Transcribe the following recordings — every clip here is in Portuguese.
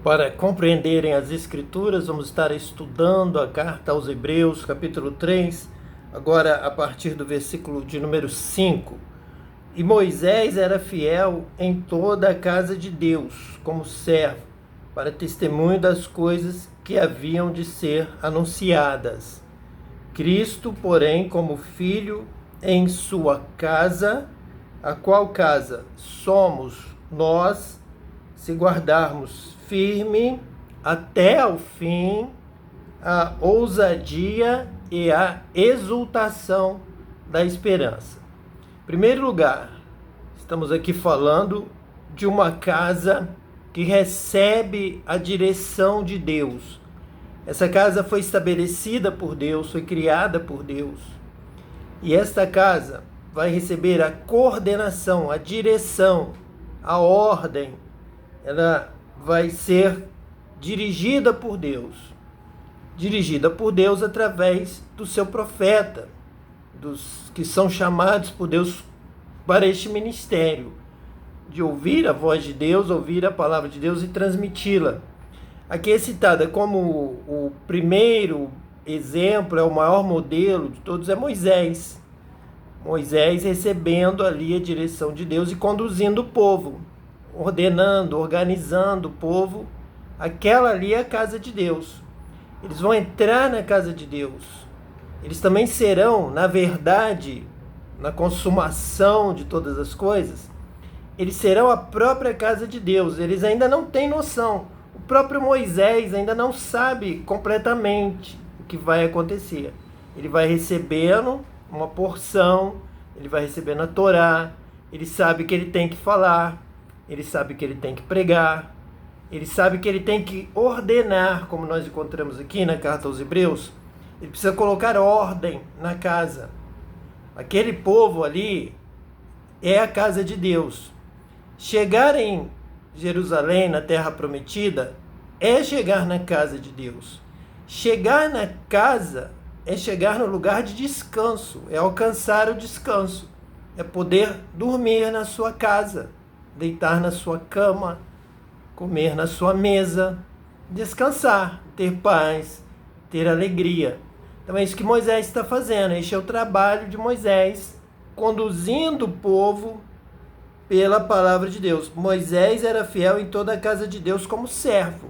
Para compreenderem as Escrituras, vamos estar estudando a carta aos Hebreus, capítulo 3, agora a partir do versículo de número 5. E Moisés era fiel em toda a casa de Deus, como servo, para testemunho das coisas que haviam de ser anunciadas. Cristo, porém, como filho em sua casa, a qual casa somos nós, se guardarmos firme até ao fim a ousadia e a exultação da esperança. Em primeiro lugar, estamos aqui falando de uma casa que recebe a direção de Deus. Essa casa foi estabelecida por Deus, foi criada por Deus. E esta casa vai receber a coordenação, a direção, a ordem. Ela vai ser dirigida por Deus. Dirigida por Deus através do seu profeta, dos que são chamados por Deus para este ministério, de ouvir a voz de Deus, ouvir a palavra de Deus e transmiti-la. Aqui é citada como o primeiro exemplo, é o maior modelo de todos, é Moisés. Moisés recebendo ali a direção de Deus e conduzindo o povo, ordenando, organizando o povo. Aquela ali é a casa de Deus. Eles vão entrar na casa de Deus. Eles também serão, na verdade, na consumação de todas as coisas, eles serão a própria casa de Deus. Eles ainda não têm noção. O próprio Moisés ainda não sabe completamente o que vai acontecer. Ele vai recebendo uma porção, ele vai recebendo a Torá, ele sabe que ele tem que falar, ele sabe que ele tem que pregar, ele sabe que ele tem que ordenar, como nós encontramos aqui na carta aos Hebreus. Ele precisa colocar ordem na casa. Aquele povo ali é a casa de Deus. Chegar em Jerusalém, na terra prometida, é chegar na casa de Deus. Chegar na casa é chegar no lugar de descanso, é alcançar o descanso, é poder dormir na sua casa, deitar na sua cama, comer na sua mesa, descansar, ter paz, ter alegria. Então é isso que Moisés está fazendo. Este é o trabalho de Moisés, conduzindo o povo pela palavra de Deus. Moisés era fiel em toda a casa de Deus como servo.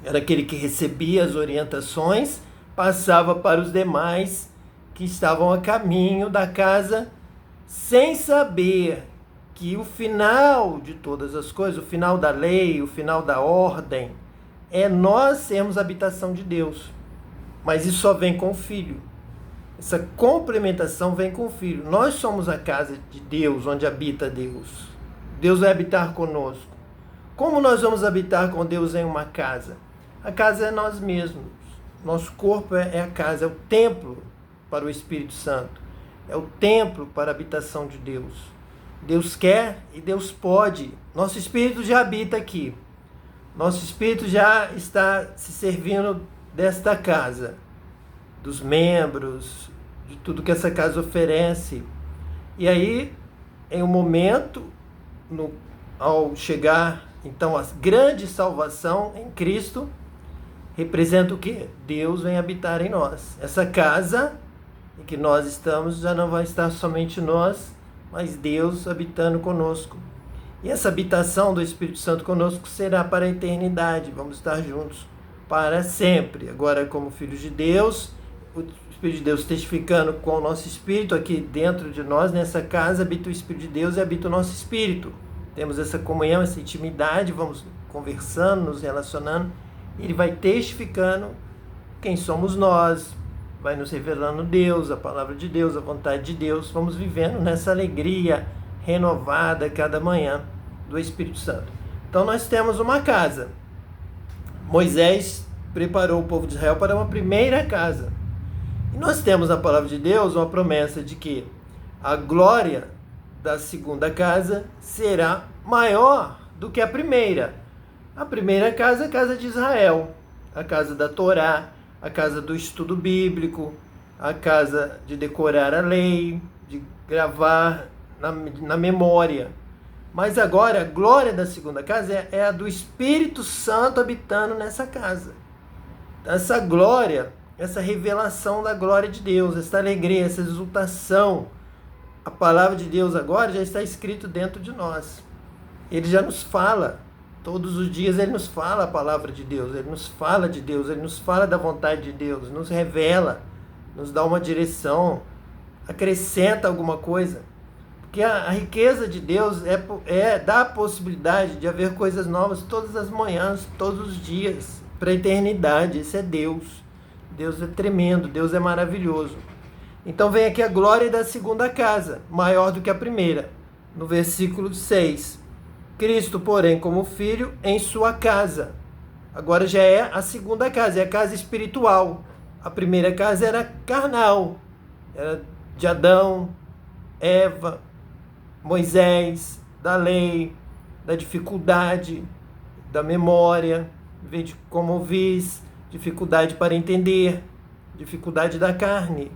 Era aquele que recebia as orientações, passava para os demais que estavam a caminho da casa, sem saber que o final de todas as coisas, o final da lei, o final da ordem, é nós sermos a habitação de Deus. Mas isso só vem com o Filho. Essa complementação vem com o Filho. Nós somos a casa de Deus, onde habita Deus. Deus vai habitar conosco. Como nós vamos habitar com Deus em uma casa? A casa é nós mesmos. Nosso corpo é a casa, é o templo para o Espírito Santo. É o templo para a habitação de Deus. Deus quer e Deus pode. Nosso espírito já habita aqui. Nosso espírito já está se servindo desta casa, dos membros, de tudo que essa casa oferece. E aí, em um momento, ao chegar, então, a grande salvação em Cristo, representa o quê? Deus vem habitar em nós. Essa casa em que nós estamos já não vai estar somente nós, mas Deus habitando conosco. E essa habitação do Espírito Santo conosco será para a eternidade. Vamos estar juntos para sempre. Agora, como filhos de Deus, o Espírito de Deus testificando com o nosso espírito aqui dentro de nós, nessa casa, habita o Espírito de Deus e habita o nosso espírito. Temos essa comunhão, essa intimidade, vamos conversando, nos relacionando. Ele vai testificando quem somos nós, vai nos revelando Deus, a palavra de Deus, a vontade de Deus. Vamos vivendo nessa alegria renovada cada manhã do Espírito Santo. Então nós temos uma casa. Moisés preparou o povo de Israel para uma primeira casa. E nós temos na palavra de Deus uma promessa de que a glória da segunda casa será maior do que a primeira. A primeira casa é a casa de Israel, a casa da Torá, a casa do estudo bíblico, a casa de decorar a lei, de gravar na memória. Mas agora, a glória da segunda casa é a do Espírito Santo habitando nessa casa. Essa glória, essa revelação da glória de Deus, essa alegria, essa exultação, a palavra de Deus agora já está escrito dentro de nós. Ele já nos fala, todos os dias ele nos fala a palavra de Deus, ele nos fala de Deus, ele nos fala da vontade de Deus, nos revela, nos dá uma direção, acrescenta alguma coisa. Porque a riqueza de Deus dá a possibilidade de haver coisas novas todas as manhãs, todos os dias, para a eternidade. Esse é Deus. Deus é tremendo, Deus é maravilhoso. Então vem aqui a glória da segunda casa, maior do que a primeira. No versículo 6. Cristo, porém, como filho em sua casa. Agora já é a segunda casa, é a casa espiritual. A primeira casa era carnal, era de Adão, Eva, Moisés, da lei, da dificuldade, da memória, de como ouvis, dificuldade para entender, dificuldade da carne,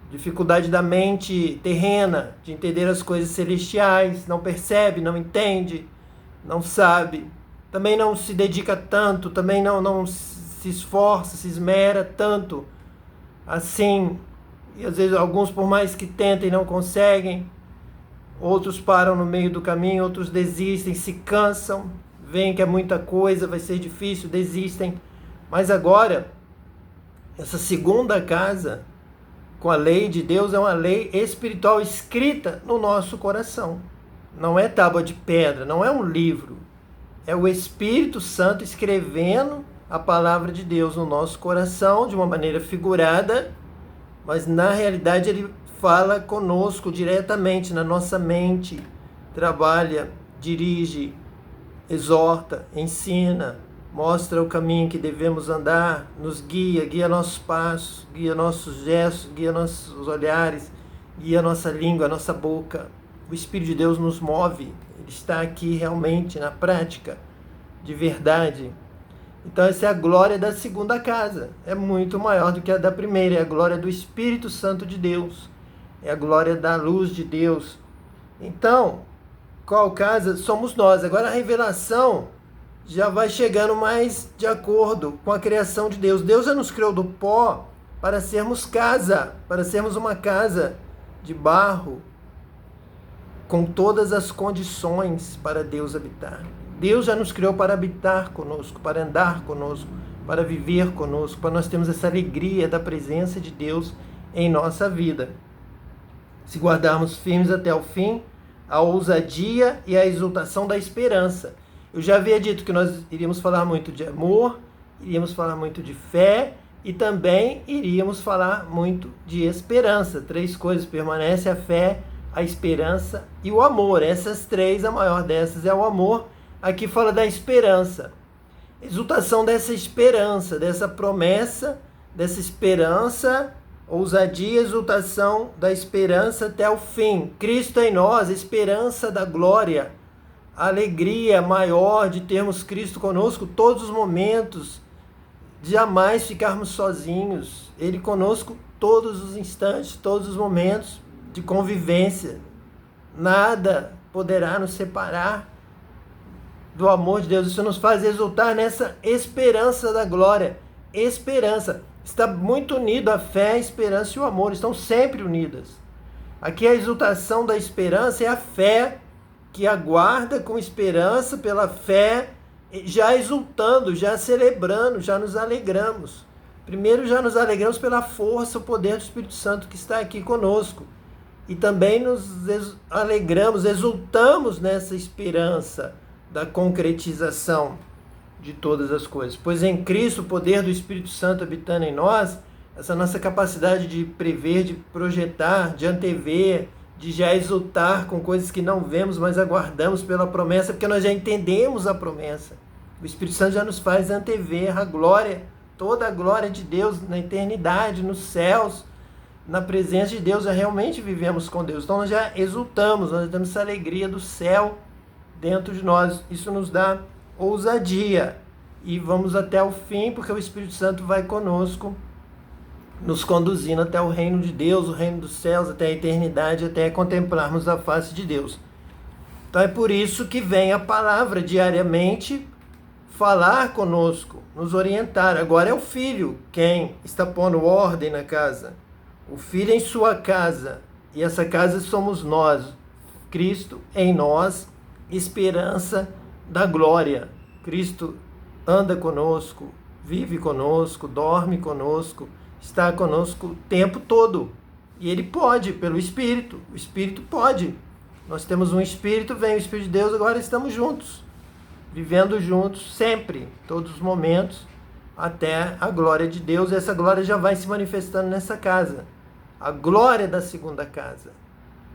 dificuldade da mente terrena, de entender as coisas celestiais, não percebe, não entende, não sabe, também não se dedica tanto, também não se esforça, se esmera tanto, assim, e às vezes alguns por mais que tentem não conseguem, outros param no meio do caminho, outros desistem, se cansam, veem que é muita coisa, vai ser difícil, desistem. Mas agora, essa segunda casa, com a lei de Deus, é uma lei espiritual escrita no nosso coração. Não é tábua de pedra, não é um livro. É o Espírito Santo escrevendo a palavra de Deus no nosso coração de uma maneira figurada, mas na realidade ele fala conosco diretamente na nossa mente, trabalha, dirige, exorta, ensina, mostra o caminho que devemos andar, nos guia, guia nossos passos, guia nossos gestos, guia nossos olhares, guia nossa língua, nossa boca. O Espírito de Deus nos move, ele está aqui realmente na prática, de verdade. Então essa é a glória da segunda casa, é muito maior do que a da primeira, é a glória do Espírito Santo de Deus. É a glória da luz de Deus. Então, qual casa? Somos nós. Agora a revelação já vai chegando mais de acordo com a criação de Deus. Deus já nos criou do pó para sermos casa, para sermos uma casa de barro, com todas as condições para Deus habitar. Deus já nos criou para habitar conosco, para andar conosco, para viver conosco, para nós termos essa alegria da presença de Deus em nossa vida. Se guardarmos firmes até o fim, a ousadia e a exultação da esperança. Eu já havia dito que nós iríamos falar muito de amor, iríamos falar muito de fé e também iríamos falar muito de esperança. 3 coisas permanecem: a fé, a esperança e o amor. Essas 3, a maior dessas é o amor. Aqui fala da esperança. Exultação dessa esperança, dessa promessa, dessa esperança, ousadia e exultação da esperança até o fim. Cristo em nós, esperança da glória, a alegria maior de termos Cristo conosco todos os momentos, de jamais ficarmos sozinhos. Ele conosco todos os instantes, todos os momentos de convivência. Nada poderá nos separar do amor de Deus. Isso nos faz exultar nessa esperança da glória. Esperança. Está muito unido a fé, a esperança e o amor. Estão sempre unidas. Aqui a exultação da esperança é a fé que aguarda com esperança pela fé, já exultando, já celebrando, já nos alegramos. Primeiro já nos alegramos pela força, o poder do Espírito Santo que está aqui conosco. E também nos alegramos, exultamos nessa esperança da concretização de todas as coisas. Pois em Cristo, o poder do Espírito Santo habitando em nós, essa nossa capacidade de prever, de projetar, de antever, de já exultar com coisas que não vemos, mas aguardamos pela promessa, porque nós já entendemos a promessa. O Espírito Santo já nos faz antever a glória, toda a glória de Deus na eternidade, nos céus, na presença de Deus, já realmente vivemos com Deus. Então nós já exultamos, nós temos essa alegria do céu dentro de nós. Isso nos dá ousadia e vamos até o fim, porque o Espírito Santo vai conosco, nos conduzindo até o reino de Deus, o reino dos céus, até a eternidade, até contemplarmos a face de Deus. Então é por isso que vem a palavra diariamente falar conosco, nos orientar. Agora é o Filho quem está pondo ordem na casa. O Filho em sua casa. E essa casa somos nós. Cristo em nós, esperança da glória. Cristo anda conosco, vive conosco, dorme conosco, está conosco o tempo todo. E Ele pode, pelo Espírito. O Espírito pode. Nós temos um Espírito, vem o Espírito de Deus, agora estamos juntos. Vivendo juntos, sempre, todos os momentos, até a glória de Deus. E essa glória já vai se manifestando nessa casa. A glória da segunda casa.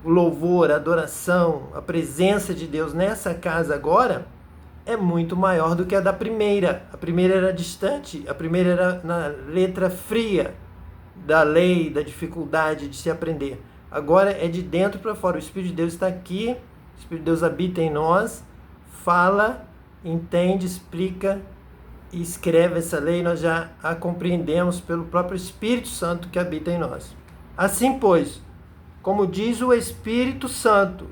O louvor, a adoração, a presença de Deus nessa casa agora é muito maior do que a da primeira. A primeira era distante, a primeira era na letra fria da lei, da dificuldade de se aprender. Agora é de dentro para fora. O Espírito de Deus está aqui, o Espírito de Deus habita em nós, fala, entende, explica e escreve essa lei. Nós já a compreendemos pelo próprio Espírito Santo que habita em nós. Assim, pois, como diz o Espírito Santo,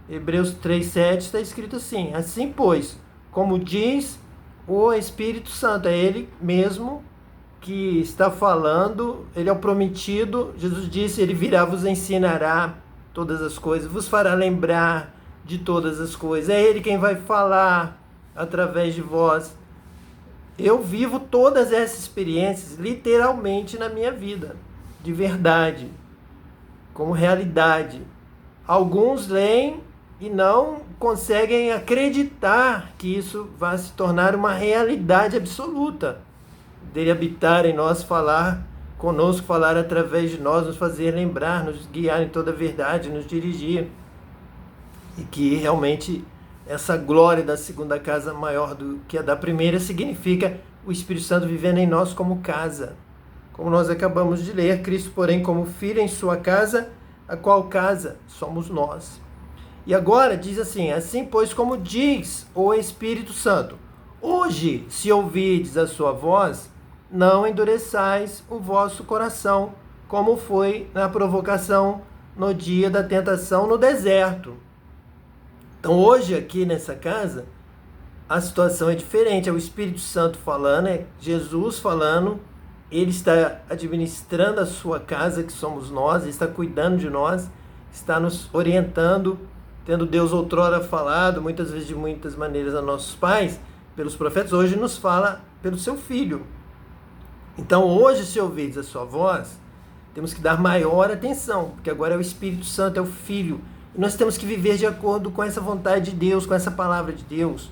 Hebreus 3,7 está escrito assim: assim, pois, como diz o Espírito Santo, é Ele mesmo que está falando, Ele é o prometido. Jesus disse: Ele virá, vos ensinará todas as coisas, vos fará lembrar de todas as coisas. É Ele quem vai falar através de vós. Eu vivo todas essas experiências literalmente na minha vida, de verdade, como realidade. Alguns leem e não conseguem acreditar que isso vai se tornar uma realidade absoluta, dele habitar em nós, falar conosco, falar através de nós, nos fazer lembrar, nos guiar em toda a verdade, nos dirigir. E que realmente essa glória da segunda casa maior do que a da primeira significa o Espírito Santo vivendo em nós como casa. Como nós acabamos de ler, Cristo, porém, como Filho em sua casa, a qual casa somos nós. E agora diz assim: assim, pois, como diz o Espírito Santo, hoje, se ouvides a sua voz, não endureçais o vosso coração, como foi na provocação no dia da tentação no deserto. Então, hoje, aqui nessa casa, a situação é diferente. É o Espírito Santo falando, é Jesus falando. Ele está administrando a sua casa, que somos nós, Ele está cuidando de nós, está nos orientando, tendo Deus outrora falado, muitas vezes de muitas maneiras a nossos pais, pelos profetas, hoje nos fala pelo seu Filho. Então hoje, se ouvides a sua voz, temos que dar maior atenção, porque agora é o Espírito Santo, é o Filho, e nós temos que viver de acordo com essa vontade de Deus, com essa palavra de Deus,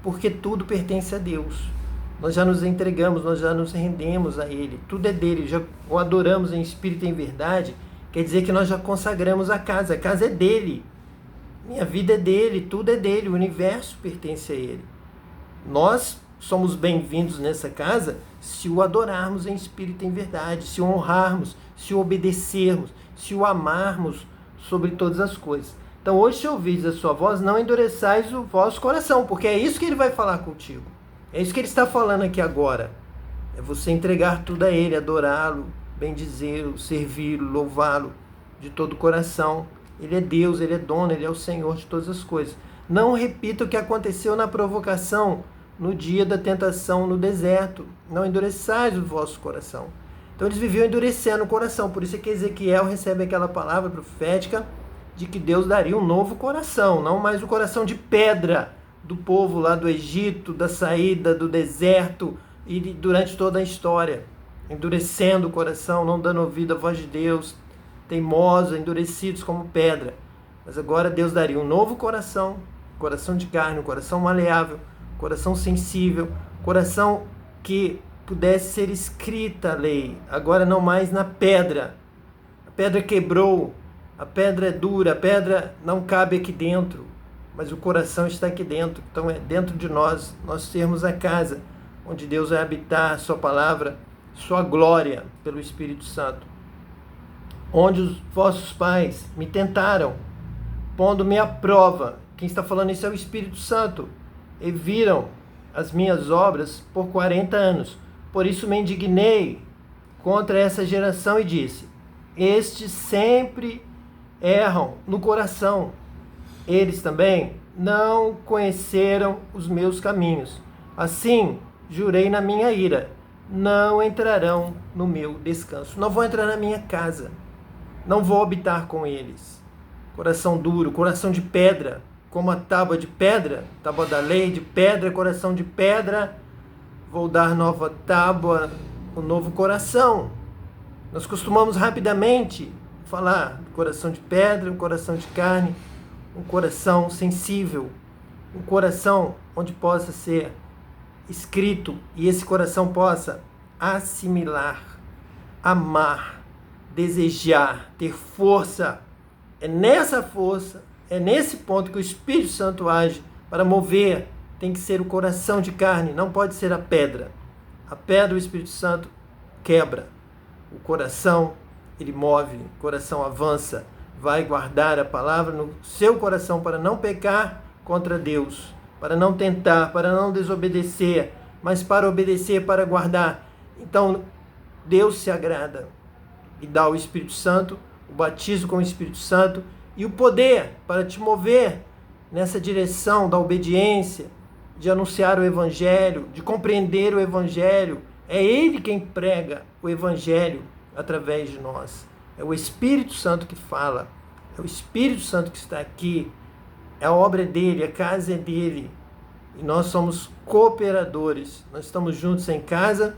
porque tudo pertence a Deus. Nós já nos entregamos, nós já nos rendemos a Ele. Tudo é dele, já o adoramos em espírito e em verdade. Quer dizer que nós já consagramos a casa é dele. Minha vida é dele, tudo é dele, o universo pertence a Ele. Nós somos bem-vindos nessa casa se o adorarmos em espírito e em verdade, se o honrarmos, se o obedecermos, se o amarmos sobre todas as coisas. Então hoje, se ouvides a sua voz, não endureçais o vosso coração, porque é isso que Ele vai falar contigo. É isso que Ele está falando aqui agora. É você entregar tudo a Ele, adorá-lo, bendizê-lo, servi-lo, louvá-lo de todo o coração. Ele é Deus, Ele é dono, Ele é o Senhor de todas as coisas. Não repita o que aconteceu na provocação, no dia da tentação no deserto. Não endureçais o vosso coração. Então eles viviam endurecendo o coração. Por isso é que Ezequiel recebe aquela palavra profética de que Deus daria um novo coração, não mais o coração de pedra do povo lá do Egito, da saída do deserto e durante toda a história, endurecendo o coração, não dando ouvido à voz de Deus, teimosos, endurecidos como pedra. Mas agora Deus daria um novo coração, coração de carne, um coração maleável, coração sensível, coração que pudesse ser escrita a lei, agora não mais na pedra. A pedra quebrou, a pedra é dura, a pedra não cabe aqui dentro, mas o coração está aqui dentro. Então é dentro de nós, nós termos a casa onde Deus vai habitar, sua palavra, sua glória pelo Espírito Santo. Onde os vossos pais me tentaram, pondo-me à prova. Quem está falando isso é o Espírito Santo. E viram as minhas obras por 40 anos. Por isso me indignei contra essa geração e disse: estes sempre erram no coração. Eles também não conheceram os meus caminhos. Assim, jurei na minha ira, não entrarão no meu descanso. Não vão entrar na minha casa. Não vou habitar com eles. Coração duro, coração de pedra, como a tábua de pedra, tábua da lei de pedra, coração de pedra. Vou dar nova tábua, um novo coração. Nós costumamos rapidamente falar coração de pedra, um coração de carne, um coração sensível, um coração onde possa ser escrito e esse coração possa assimilar, amar, desejar, ter força. É nessa força, é nesse ponto que o Espírito Santo age para mover. Tem que ser o coração de carne, não pode ser a pedra. A pedra, o Espírito Santo quebra. O coração, ele move, o coração avança. Vai guardar a palavra no seu coração para não pecar contra Deus, para não tentar, para não desobedecer, mas para obedecer, para guardar. Então, Deus se agrada e dá o Espírito Santo, o batismo com o Espírito Santo e o poder para te mover nessa direção da obediência, de anunciar o Evangelho, de compreender o Evangelho. É Ele quem prega o Evangelho através de nós. É o Espírito Santo que fala. É o Espírito Santo que está aqui. É a obra dele, a casa é dele. E nós somos cooperadores. Nós estamos juntos em casa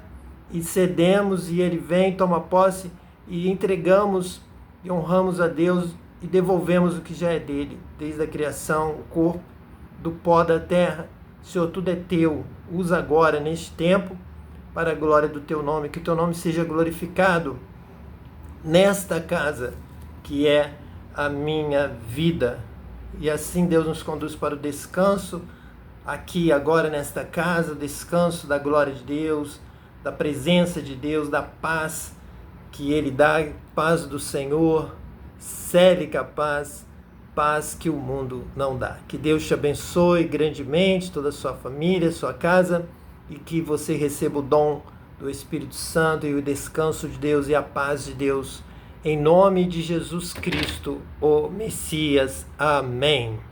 e cedemos e ele vem, toma posse e entregamos e honramos a Deus e devolvemos o que já é dele. Desde a criação, o corpo, do pó da terra. Senhor, tudo é teu. Usa agora, neste tempo, para a glória do teu nome. Que o teu nome seja glorificado nesta casa, que é a minha vida. E assim Deus nos conduz para o descanso, aqui agora nesta casa, o descanso da glória de Deus, da presença de Deus, da paz que Ele dá, paz do Senhor, célica paz, paz que o mundo não dá. Que Deus te abençoe grandemente, toda a sua família, sua casa, e que você receba o dom do Espírito Santo e o descanso de Deus e a paz de Deus. Em nome de Jesus Cristo, o Messias. Amém.